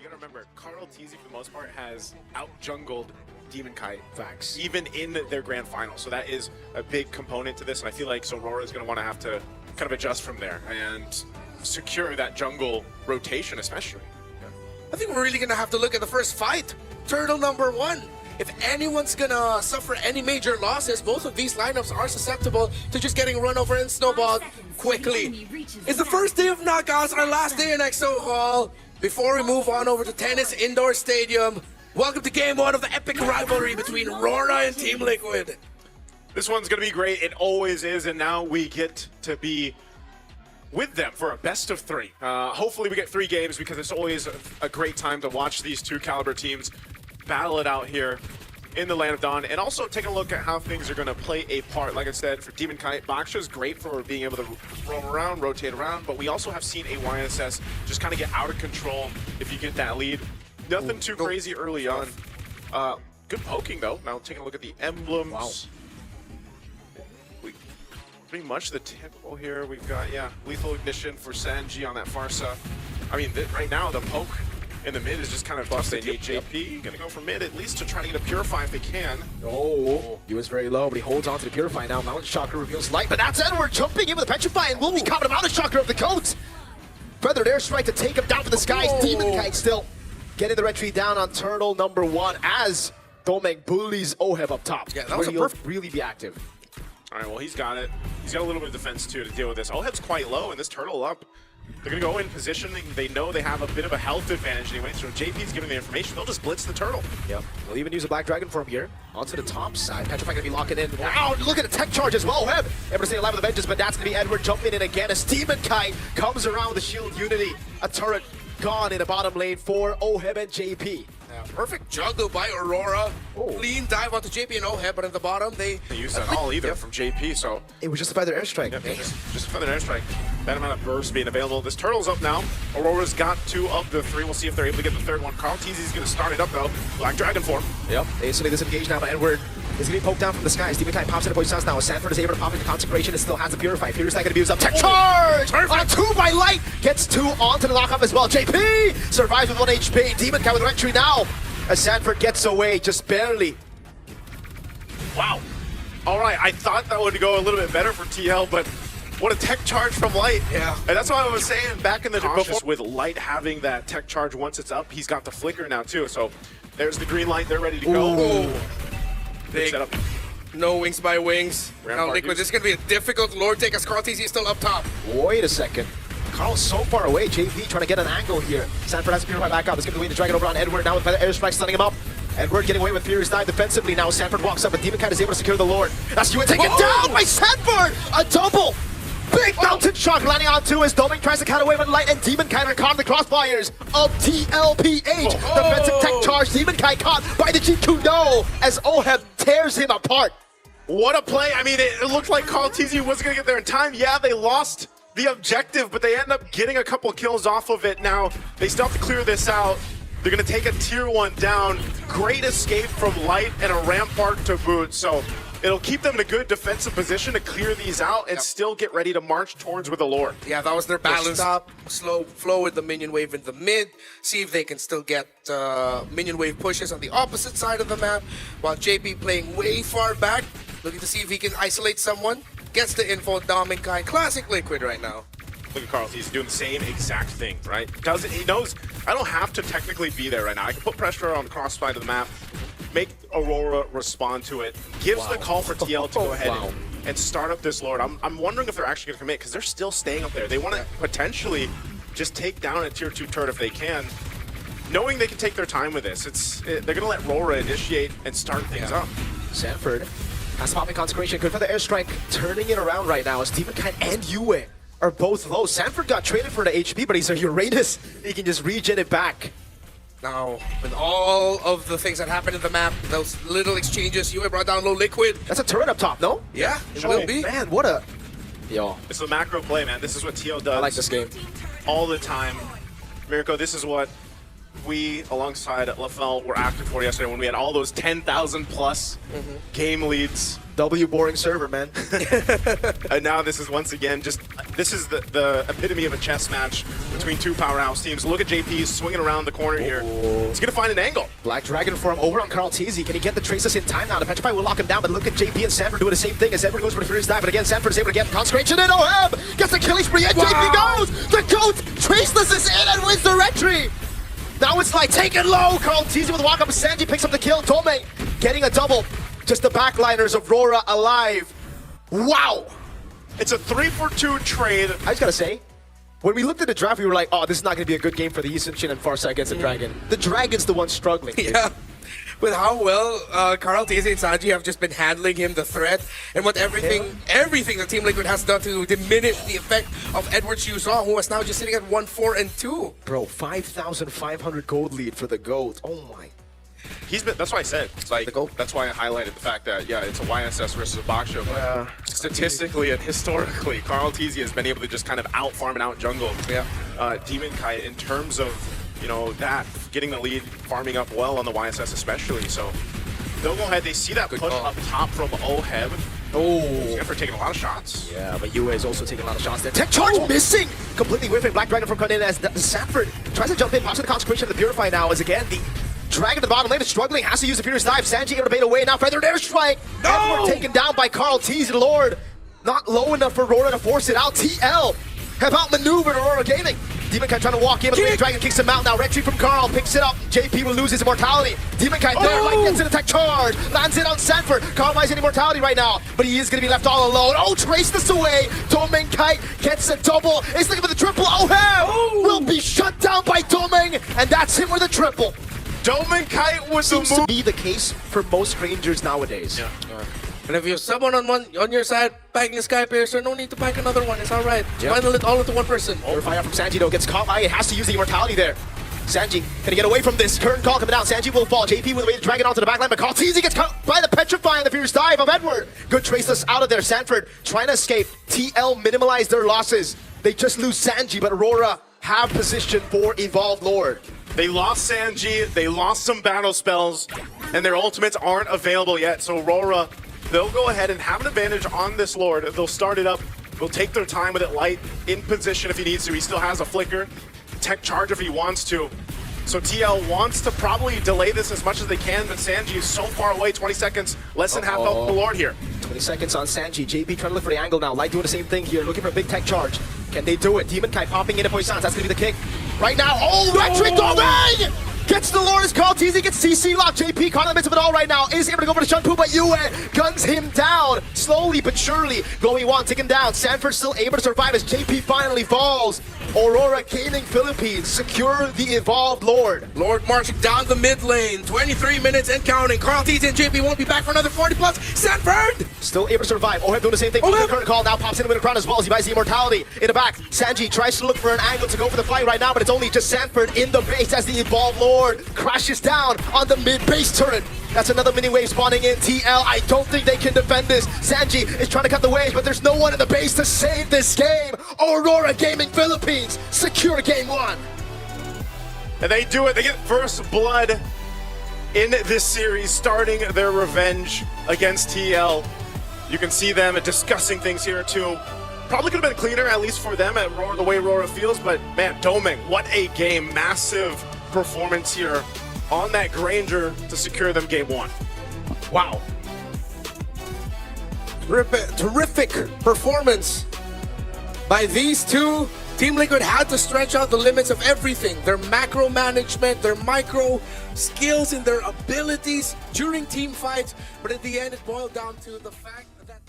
You gotta remember, Carl Teasy for the most part has out-jungled Demon Kite. Facts. Even in their grand final. So that is a big component to this, and I feel like RORA is gonna wanna have to kind of adjust from there and secure that jungle rotation especially. I think we're really gonna have to look at the first fight. Turtle number 1. If anyone's gonna suffer any major losses, both of these lineups are susceptible to just getting run over and snowballed quickly. It's the first day of knockouts, our last day in XO Hall. Before we move on over to Tennis Indoor Stadium, welcome to Game 1 of the epic rivalry between RORA and Team Liquid. This one's gonna be great, it always is, and now we get to be with them for a best of 3. Hopefully we get 3 games because it's always a great time to watch these two caliber teams battle it out here in the Land of Dawn, and also take a look at how things are going to play a part. Like I said, for Demon Kite, Baksha's great for being able to roam around, rotate around, but we also have seen a YSS just kind of get out of control if you get that lead. Nothing too crazy early on. Good poking though. Now taking a look at the emblems. Wow. Pretty much the typical here. We've got, Lethal Ignition for Sanji on that Farsa. I mean, right now the poke in the mid is just kind of busted. JP gonna go for mid at least to try to get a Purify if they can. Oh, he was very low, but he holds on to the Purify now. Mountain Chakra reveals light, but that's Edward jumping in with the Petrify and will be caught him out of the Chakra of the coat. Feathered Airstrike to take him down to the skies. Demon Kite still getting the retreat down on Turtle number 1 as Domeng bullies Oheb up top. Yeah, that was a perfect. Really be active. All right, well, he's got it. He's got a little bit of defense, too, to deal with this. Oheb's quite low, and this Turtle up. They're going to go in positioning. They know they have a bit of a health advantage anyway, so JP's giving the information. They'll just blitz the Turtle. Yep. We'll even use a Black Dragon form here. Onto the top side. Petrify going to be locking in. Wow, look at the tech charge as well. Oheb able to stay alive with the vengeance, but that's going to be Edward jumping in again as Demon Kite comes around with the Shield Unity. A turret gone in the bottom lane for Oheb and JP. Perfect juggle by Aurora. Clean dive onto JP and Oheb, but at the bottom they use that all either from JP, so it was just a Feather Airstrike. Yep, just a Feather Airstrike. That amount of burst being available. This Turtle's up now. Aurora's got 2 of the 3. We'll see if they're able to get the 3rd one. Carl Teasy's going to start it up though. Black Dragon form. Yep. They instantly disengage now, but Edward is going to be poked down from the skies. Demon Kite pops into poison now. Sanford is able to pop into Consecration. It still has the Purify. Furious not going to be used up. Tech charge! On 2 by Light. Gets 2 onto the lockup as well. JP survives with 1 HP. Demon Kite with retry now. As Sanford gets away, just barely. Wow. All right, I thought that would go a little bit better for TL, but what a tech charge from Light. Yeah. And that's what I was saying back in the cautious with Light having that tech charge once it's up. He's got the flicker now too, so there's the green light. They're ready to go. Ooh. Big setup. No wings by wings. Now Liquid, this is going to be a difficult Lord take as Carl TC is still up top. Wait a second. Carl's so far away. JP trying to get an angle here. Sanford has to Purify back up. He's giving away the Dragon over on Edward now with Feather Airstrike stunning him up. Edward getting away with Furious Dive defensively now. Sanford walks up, but Demon Kite is able to secure the Lord. That's you taken down by Sanford! A double! Big mountain shock landing onto as Domeng tries to cut away with Light, and Demon Kite are caught in the crossfires of TLPH. Defensive tech charge. Demon Kite caught by the GQ no as Oheb tears him apart. What a play. I mean, it looked like Carl TZ wasn't going to get there in time. Yeah, they lost the objective, but they end up getting a couple kills off of it. Now, they still have to clear this out. They're going to take a tier 1 down. Great escape from Light and a Rampart to boot. So it'll keep them in a good defensive position to clear these out and still get ready to march towards with the Lord. Yeah, that was their balance. Stop, slow flow with the minion wave in the mid. See if they can still get minion wave pushes on the opposite side of the map. While JP playing way far back, looking to see if he can isolate someone. Gets the info, Domeng Kite. Classic Liquid right now. Look at Carl, he's doing the same exact thing, right? He knows I don't have to technically be there right now. I can put pressure on the crossfire of the map, make Aurora respond to it, gives the call for TL to go ahead and start up this Lord. I'm wondering if they're actually going to commit because they're still staying up there. They want to potentially just take down a tier 2 turret if they can, knowing they can take their time with this. They're going to let RORA initiate and start things up. Sanford has popping Consecration. Good for the Airstrike. Turning it around right now as Demon Kite and Yue are both low. Sanford got traded for the HP, but he's a Uranus. He can just regen it back. Now, with all of the things that happened in the map, those little exchanges, Yue brought down low Liquid. That's a turret up top, no? Yeah, it will be. Man, what a... Yo. It's a macro play, man. This is what TL does. I like this game. All the time. Mirko, this is what we, alongside LaFell, were active for yesterday when we had all those 10,000 plus game leads. W boring server, man. And now this is once again just this is the epitome of a chess match between two powerhouse teams. Look at JP swinging around the corner here. He's going to find an angle. Black Dragon form over on Carl Teasy. Can he get the traces in time now? The Petrify will lock him down, but look at JP and Sanford doing the same thing as Edward goes for the Furious Dive. But again, Sanford is able to get Consecration in. OM gets the killing spree, and JP goes! The GOAT! Traceless is in and wins the retry! Now it's like, take it low! Carl Teasy with a walk-up. Sanji picks up the kill. Tome getting a double. Just the backliners of RORA alive. Wow! It's a 3-for-2 trade. I just gotta say, when we looked at the draft, we were like, oh, this is not gonna be a good game for the Eastern Shin and Farsight against the Dragon. The Dragon's the one struggling. Yeah. With how well Carl Teasy and Sanji have just been handling him, the threat, and what everything that Team Liquid has done to diminish the effect of Edward Chuzong, who is now just sitting at 1-4-2. Bro, 5,500 gold lead for the GOAT. Oh my. That's why I said, it's like, that's why I highlighted the fact that, yeah, it's a YSS versus a box show, but statistically and historically, Carl Teasy has been able to just kind of out-farm and out-jungle Demon Kite in terms of, you know, that, getting the lead, farming up well on the YSS especially, so they'll go ahead, they see that push up top from Oheb. For taking a lot of shots. Yeah, but Yue is also taking a lot of shots there. Tech charge missing! Completely whiffing Black Dragon from coming in as Sanford tries to jump in, pops with the Consecration of the Purify now, as again, the Dragon to the bottom lane is struggling, has to use the Furious Dive. Sanji able to bait away now. Feathered Airstrike. Edward taken down by Carl Teasy, Lord. Not low enough for RORA to force it out. TL have outmaneuvered RORA Gaming. Demon Kite trying to walk in, but the Dragon kicks him out now. Retreat from Carl, picks it up. JP will lose his immortality. Demon Kite there, Light gets an attack charge. Lands it on Sanford. Carl buys an immortality right now, but he is going to be left all alone. Oh, trace this away. Doming Kite gets a double. He's looking for the triple. Oh, will be shut down by Doming, and that's him with a triple. Doming Kite was Seems to be the case for most Rangers nowadays. Yeah. And if you have someone on your side backing a Sky Piercer, no need to back another one. It's all right. Final it all into one person. Fire from Sanji though gets caught by it. Has to use the immortality there. Sanji gonna get away from this. Current call coming down. Sanji will fall. JP with a way to drag it onto the backline, but Carl Teasy gets caught by the Petrify and the Fierce Dive of Edward. Good traceless out of there. Sanford trying to escape. TL minimize their losses. They just lose Sanji, but RORA have position for Evolved Lord. They lost Sanji, they lost some battle spells, and their ultimates aren't available yet. So RORA, they'll go ahead and have an advantage on this Lord. They'll start it up, they'll take their time with it. Light in position if he needs to. He still has a flicker. Tech charge if he wants to. So TL wants to probably delay this as much as they can, but Sanji is so far away, 20 seconds, less than half of the Lord here. 20 seconds on Sanji. JP trying to look for the angle now. Light doing the same thing here, looking for a big tech charge. Can they do it? Demon Kite popping into Poissons. That's going to be the kick. Right now, Retry Doming! Gets the Lord as Carl Teasy gets CC locked. JP caught in the midst of it all right now. Is able to go for the Shunpu, but Yue guns him down. Slowly but surely. Glowing Wand taken down. Sanford still able to survive as JP finally falls. RORA Gaming Philippines secure the Evolved Lord. Lord marching down the mid lane. 23 minutes and counting. Carl Teasy and JP won't be back for another 40 plus. Sanford! Still able to survive. Oheb doing the same thing. The current call now pops in with a crown as well as he buys the immortality. In the back, Sanji tries to look for an angle to go for the fight right now, but it's only just Sanford in the base as the Evolved Lord crashes down on the mid base turret. That's another mini wave spawning in. TL, I don't think they can defend this. Sanji is trying to cut the waves, but there's no one in the base to save this game. RORA Gaming Philippines secure game one. And they do it. They get first blood in this series, starting their revenge against TL. You can see them discussing things here too. Probably could have been cleaner, at least for them, at RORA, the way RORA feels, but man, Doming, what a game. Massive performance here on that Granger to secure them game one. Wow. Terrific performance by these two. Team Liquid had to stretch out the limits of everything. Their macro management, their micro skills and their abilities during team fights. But at the end, it boiled down to the fact that